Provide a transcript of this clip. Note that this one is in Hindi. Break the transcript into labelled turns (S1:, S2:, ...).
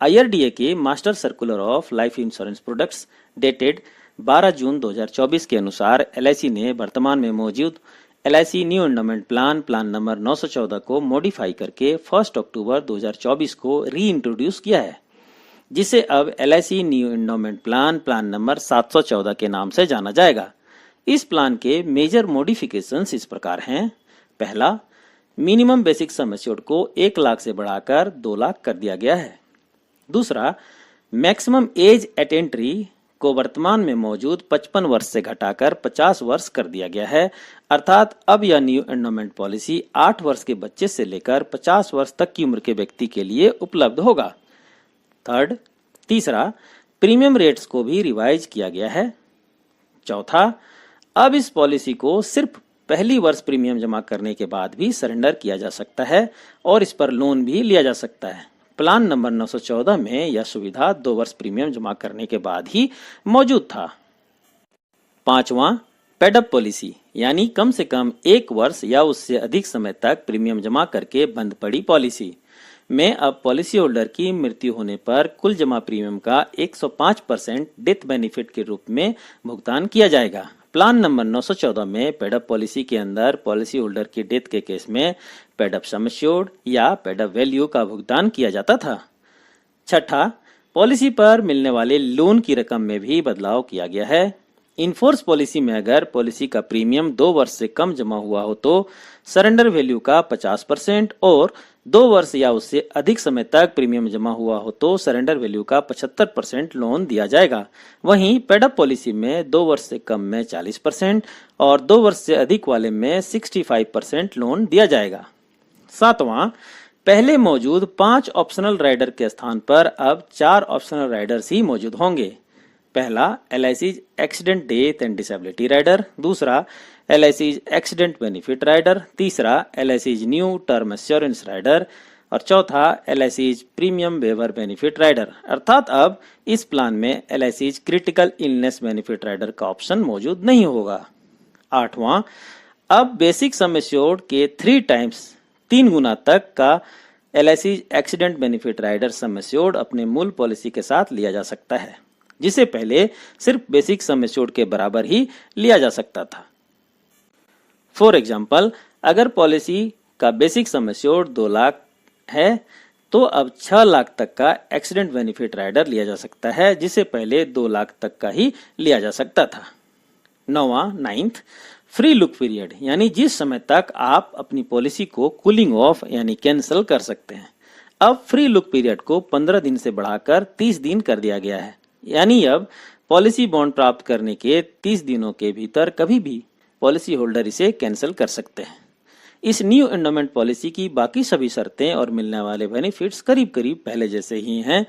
S1: IRDA के master circular of life insurance products dated 12 जून 2024 के अनुसार LIC ने वर्तमान में मौजूद LIC new endowment plan number 914 को मॉडिफाई करके 1 अक्टूबर 2024 को री इंट्रोड्यूस किया है, जिसे अब LIC new endowment plan number 714 के नाम से जाना जाएगा। इस प्लान के मेजर मॉडिफिकेशंस इस प्रकार हैं। पहला, मिनिमम बेसिक सम एश्योर्ड को 1 लाख से बढ़ाकर 2 लाख कर दिया गया है। दूसरा, मैक्सिमम एज एट एंट्री को वर्तमान में मौजूद 55 वर्ष से घटाकर 50 वर्ष कर दिया गया है, अर्थात अब यह न्यू एंडोमेंट पॉलिसी 8 वर्ष के बच्चे से लेकर 50 वर्ष तक की उम्र के व्यक्ति के लिए उपलब्ध होगा। तीसरा, प्रीमियम रेट्स को भी रिवाइज किया गया है। चौथा, अब इस पॉलिसी को सिर्फ पहली वर्ष प्रीमियम जमा करने के बाद भी सरेंडर किया जा सकता है और इस पर लोन भी लिया जा सकता है। प्लान नंबर 914 में यह सुविधा 2 वर्ष प्रीमियम जमा करने के बाद ही मौजूद था। पांचवा, पेडअप पॉलिसी यानी कम से कम 1 वर्ष या उससे अधिक समय तक प्रीमियम जमा करके बंद पड़ी पॉलिसी में अब पॉलिसी होल्डर की मृत्यु होने पर कुल जमा प्रीमियम का 105% डेथ बेनिफिट के रूप में भुगतान किया जाएगा। प्लान नंबर 914 में पेडअप पॉलिसी के अंदर पॉलिसी होल्डर की डेथ के केस में पेडअप सम एश्योर्ड या पेडअप वैल्यू का भुगतान किया जाता था। छठा, पॉलिसी पर मिलने वाले लोन की रकम में भी बदलाव किया गया है। इनफोर्स पॉलिसी में अगर पॉलिसी का प्रीमियम 2 वर्ष से कम जमा हुआ हो तो सरेंडर वैल्यू का 50% और 2 वर्ष या उससे अधिक समय तक प्रीमियम जमा हुआ हो तो सरेंडर वैल्यू का 75% लोन दिया जाएगा। वहीं पेडअप पॉलिसी में 2 वर्ष से कम में 40% और 2 वर्ष से अधिक वाले में 65% लोन दिया जाएगा। सातवां, पहले मौजूद 5 ऑप्शनल राइडर के स्थान पर अब 4 ऑप्शनल राइडर्स ही मौजूद होंगे। पहला, LIC accident death and disability rider. दूसरा, LIC एक्सीडेंट बेनिफिट राइडर। तीसरा, LIC new term assurance rider और चौथा, LIC premium waiver benefit rider. अर्थात अब इस प्लान में LIC critical illness benefit rider का ऑप्शन मौजूद नहीं होगा। आठवां, अब बेसिक सम एश्योर्ड के 3 गुना तक का LIC accident benefit rider sum assured अपने मूल पॉलिसी के साथ लिया जा सकता है, जिसे पहले सिर्फ बेसिक सम एश्योर्ड के बराबर ही लिया जा सकता था। फॉर एग्जाम्पल, अगर पॉलिसी का बेसिक सम एश्योर्ड 2 लाख है तो अब 6 लाख तक का एक्सीडेंट बेनिफिट राइडर लिया जा सकता है, जिसे पहले 2 लाख तक का ही लिया जा सकता था। नाइन्थ, फ्री लुक पीरियड यानी जिस समय तक आप अपनी पॉलिसी को कूलिंग ऑफ यानी कैंसिल कर सकते हैं। अब फ्री लुक पीरियड को 15 दिन से बढ़ाकर 30 दिन कर दिया गया है, यानी अब पॉलिसी बॉन्ड प्राप्त करने के 30 दिनों के भीतर कभी भी पॉलिसी होल्डर इसे कैंसिल कर सकते हैं। इस न्यू एंडोमेंट पॉलिसी की बाकी सभी शर्तें और मिलने वाले बेनिफिट्स करीब करीब पहले जैसे ही हैं।